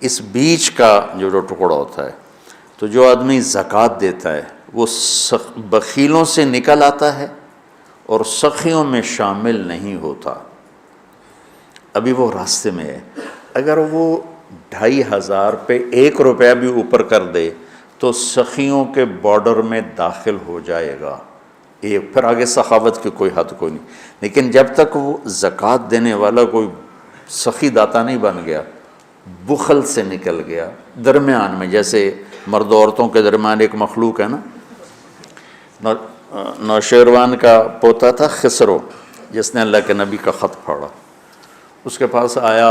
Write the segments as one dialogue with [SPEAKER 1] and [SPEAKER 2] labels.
[SPEAKER 1] اس بیچ کا جو ٹکڑا ہوتا ہے، تو جو آدمی زکوٰۃ دیتا ہے وہ بخیلوں سے نکل آتا ہے اور سخیوں میں شامل نہیں ہوتا، ابھی وہ راستے میں ہے۔ اگر وہ 2500 پہ 1 روپیہ بھی اوپر کر دے تو سخیوں کے بارڈر میں داخل ہو جائے گا، پھر آگے سخاوت کی کوئی حد کوئی نہیں۔ لیکن جب تک وہ زکوٰۃ دینے والا کوئی سخی داتا نہیں بن گیا، بخل سے نکل گیا، درمیان میں، جیسے مرد عورتوں کے درمیان ایک مخلوق ہے نا، نوشیروان کا پوتا تھا خسرو، جس نے اللہ کے نبی کا خط پڑھا، اس کے پاس آیا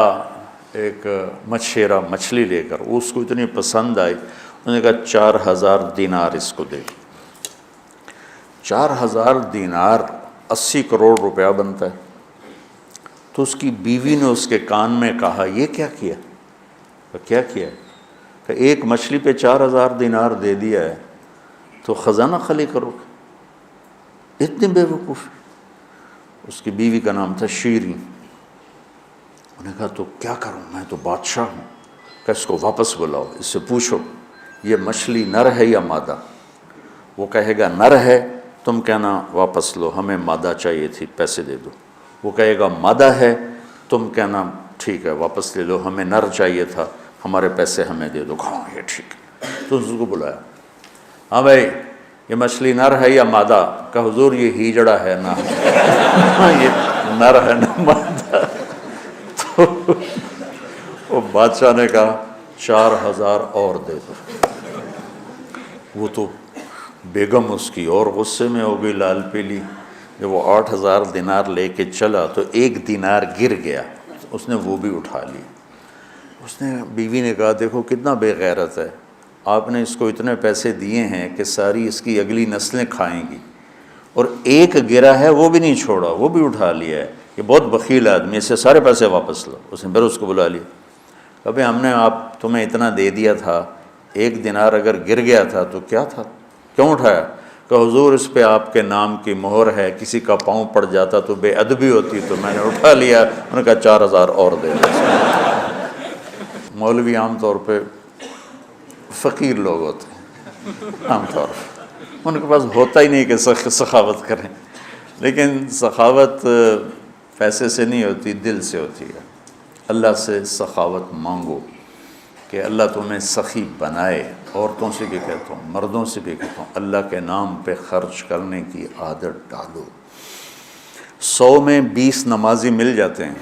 [SPEAKER 1] ایک مچھیرا مچھلی لے کر، اس کو اتنی پسند آئی، انہوں نے کہا 4000 دینار اس کو دے۔ 4000 دینار 80 کروڑ روپیہ بنتا ہے۔ تو اس کی بیوی نے اس کے کان میں کہا، یہ کیا کیا؟ کیا کیا؟ کہ ایک مچھلی پہ 4000 دینار دے دیا ہے تو خزانہ خالی کرو گے؟ اتنی بے وقوف۔ اس کی بیوی کا نام تھا شیریں۔ انہوں نے کہا تو کیا کروں، میں تو بادشاہ ہوں، کہ اس کو واپس بلاؤ، اس سے پوچھو یہ مچھلی نر ہے یا مادہ؟ وہ کہے گا نر ہے، تم کہنا واپس لو، ہمیں مادہ چاہیے تھی، پیسے دے دو۔ وہ کہے گا مادہ ہے، تم کہنا ٹھیک ہے واپس لے لو، ہمیں نر چاہیے تھا، ہمارے پیسے ہمیں دے دو۔ ہاں یہ ٹھیک ہے۔ تو اس کو بلایا، ہاں بھائی یہ مچھلی نر ہے یا مادہ؟ کہ حضور یہ ہیجڑا ہے نا یہ نر ہے نا مادہ۔ تو وہ بادشاہ نے کہا 4000 اور دے دو۔ وہ تو بیگم اس کی اور غصے میں ہو گئی، لال پیلی۔ جب وہ 8000 دینار لے کے چلا تو 1 دینار گر گیا، اس نے وہ بھی اٹھا لی۔ اس نے بیوی نے کہا دیکھو کتنا بے غیرت ہے، آپ نے اس کو اتنے پیسے دیے ہیں کہ ساری اس کی اگلی نسلیں کھائیں گی، اور ایک گرا ہے وہ بھی نہیں چھوڑا، وہ بھی اٹھا لیا ہے، یہ بہت بخیل آدمی، اس سے سارے پیسے واپس لو۔ اس نے پھر اس کو بلا لیا، ابھی ہم نے تمہیں اتنا دے دیا تھا، 1 دینار اگر گر گیا تھا تو کیا تھا، کیوں اٹھایا؟ کہ حضور اس پہ آپ کے نام کی مہر ہے، کسی کا پاؤں پڑ جاتا تو بے ادبی ہوتی، تو میں نے اٹھا لیا۔ انہوں نے کہا 4000 اور دے دو۔ مولوی عام طور پہ فقیر لوگ ہوتے ہیں، عام طور پر ان کے پاس ہوتا ہی نہیں کہ سخاوت کریں، لیکن سخاوت پیسے سے نہیں ہوتی، دل سے ہوتی ہے۔ اللہ سے سخاوت مانگو کہ اللہ تمہیں سخی بنائے۔ عورتوں سے بھی کہتا ہوں، مردوں سے بھی کہتا ہوں، اللہ کے نام پہ خرچ کرنے کی عادت ڈالو۔ 100 میں 20 نمازی مل جاتے ہیں،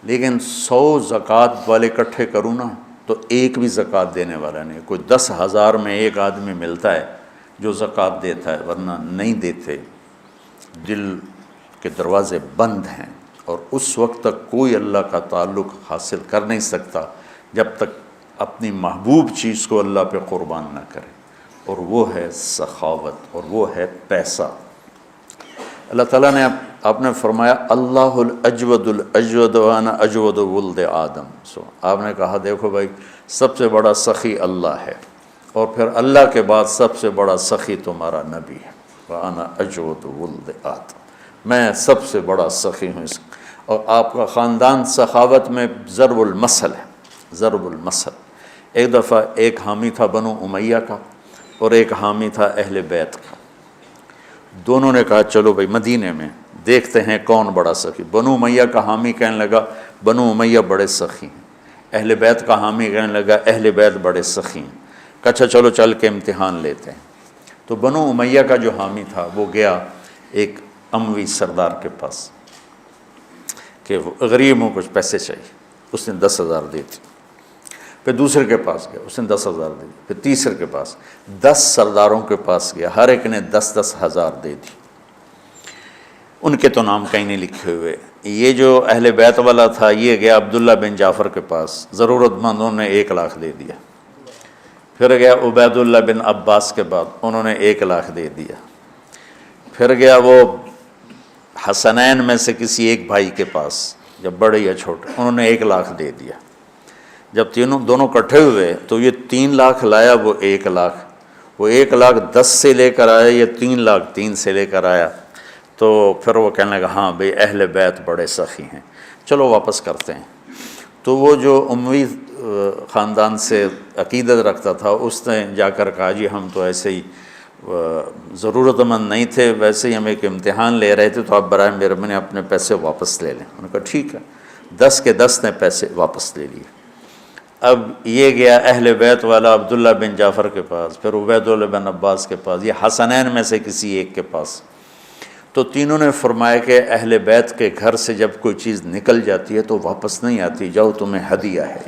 [SPEAKER 1] لیکن 100 زکوٰۃ والے اکٹھے کروں نا تو ایک بھی زکوٰۃ دینے والا نہیں۔ کوئی 10,000 میں ایک آدمی ملتا ہے جو زکوٰۃ دیتا ہے، ورنہ نہیں دیتے۔ دل کے دروازے بند ہیں، اور اس وقت تک کوئی اللہ کا تعلق حاصل کر نہیں سکتا جب تک اپنی محبوب چیز کو اللہ پہ قربان نہ کرے، اور وہ ہے سخاوت، اور وہ ہے پیسہ۔ اللہ تعالیٰ نے آپ نے فرمایا اللہ الاجود الاجود وانا اجود ولد آدم۔ آپ نے کہا دیکھو بھائی سب سے بڑا سخی اللہ ہے، اور پھر اللہ کے بعد سب سے بڑا سخی تمہارا نبی ہے، وانا اجود ولد آدم، میں سب سے بڑا سخی ہوں۔ اور آپ کا خاندان سخاوت میں ضرب المثل ہے، ضرب المثل۔ ایک دفعہ ایک حامی تھا بنو امیہ کا، اور ایک حامی تھا اہل بیت کا۔ دونوں نے کہا چلو بھائی مدینے میں دیکھتے ہیں کون بڑا سخی۔ بنو امیہ کا حامی کہنے لگا بنو امیہ بڑے سخی ہیں، اہل بیت کا حامی کہنے لگا اہل بیت بڑے سخی ہیں۔ کہ اچھا چلو چل کے امتحان لیتے ہیں۔ تو بنو امیہ کا جو حامی تھا وہ گیا ایک اموی سردار کے پاس کہ غریب ہوں کچھ پیسے چاہیے، اس نے 10,000 دے دی۔ پھر دوسرے کے پاس گیا، اس نے 10,000 دے دی۔ پھر تیسرے کے پاس، 10 سرداروں کے پاس گیا، ہر ایک نے 10,000 دے دی۔ ان کے تو نام کہیں نہیں لکھے ہوئے۔ یہ جو اہل بیت والا تھا یہ گیا عبداللہ بن جعفر کے پاس، ضرورت مندوں نے 1,00,000 دے دیا۔ پھر گیا عبید اللہ بن عباس کے بعد، انہوں نے 1,00,000 دے دیا۔ پھر گیا وہ حسنین میں سے کسی ایک بھائی کے پاس، جب بڑے یا چھوٹے، انہوں نے 1,00,000 دے دیا۔ جب دونوں اکٹھے ہوئے تو یہ 3,00,000 لایا، وہ 1,00,000، وہ 1,00,000 10 سے لے کر آیا، یہ 3,00,000 3 سے لے کر آیا۔ تو پھر وہ کہنے لگا ہاں بھئی اہل بیت بڑے سخی ہیں، چلو واپس کرتے ہیں۔ تو وہ جو اموی خاندان سے عقیدت رکھتا تھا، اس نے جا کر کہا جی ہم تو ایسے ہی ضرورت مند نہیں تھے، ویسے ہی ہم ایک امتحان لے رہے تھے، تو آپ برائے مہربانی اپنے پیسے واپس لے لیں۔ انہوں نے کہا ٹھیک ہے، 10 کے 10 نے پیسے واپس لے لیے۔ اب یہ گیا اہل بیت والا عبداللہ بن جعفر کے پاس، پھر عبید اللہ بن عباس کے پاس، یہ حسنین میں سے کسی ایک کے پاس۔ تو تینوں نے فرمایا کہ اہل بیت کے گھر سے جب کوئی چیز نکل جاتی ہے تو واپس نہیں آتی، جاؤ تمہیں ہدیہ ہے،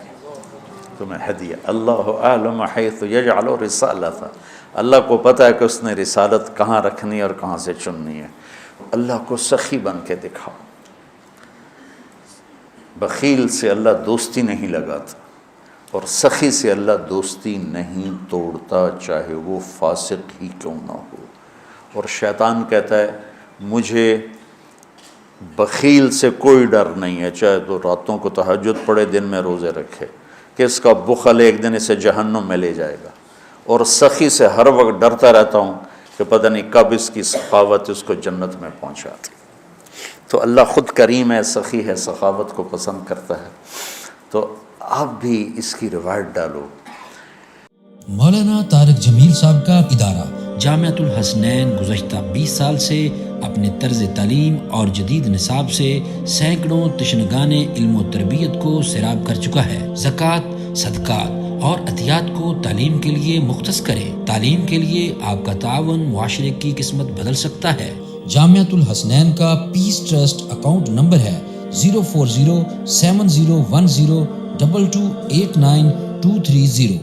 [SPEAKER 1] تمہیں ہدیہ۔ اللہ اعلم حیث یجعل رسالتہ، اللہ کو پتہ ہے کہ اس نے رسالت کہاں رکھنی اور کہاں سے چننی ہے۔ اللہ کو سخی بن کے دکھاؤ۔ بخیل سے اللہ دوستی نہیں لگاتا، اور سخی سے اللہ دوستی نہیں توڑتا، چاہے وہ فاسق ہی کیوں نہ ہو۔ اور شیطان کہتا ہے مجھے بخیل سے کوئی ڈر نہیں ہے، چاہے تو راتوں کو تہجد پڑھے، دن میں روزے رکھے، کہ اس کا بخل ایک دن اسے جہنم میں لے جائے گا۔ اور سخی سے ہر وقت ڈرتا رہتا ہوں کہ پتہ نہیں کب اس کی سخاوت اس کو جنت میں پہنچاتی۔ تو اللہ خود کریم ہے، سخی ہے، سخاوت کو پسند کرتا ہے۔ تو آپ بھی اس کی روایت ڈالو۔
[SPEAKER 2] مولانا طارق جمیل صاحب کا ادارہ جامعۃ الحسنین گزشتہ 20 سال سے اپنے طرز تعلیم اور جدید نصاب سے سینکڑوں تشنگان علم و تربیت کو سیراب کر چکا ہے۔ زکوٰۃ، صدقات اور عطیات کو تعلیم کے لیے مختص کریں۔ تعلیم کے لیے آپ کا تعاون معاشرے کی قسمت بدل سکتا ہے۔ جامعۃ الحسنین کا پیس ٹرسٹ اکاؤنٹ نمبر ہے 040701022289230۔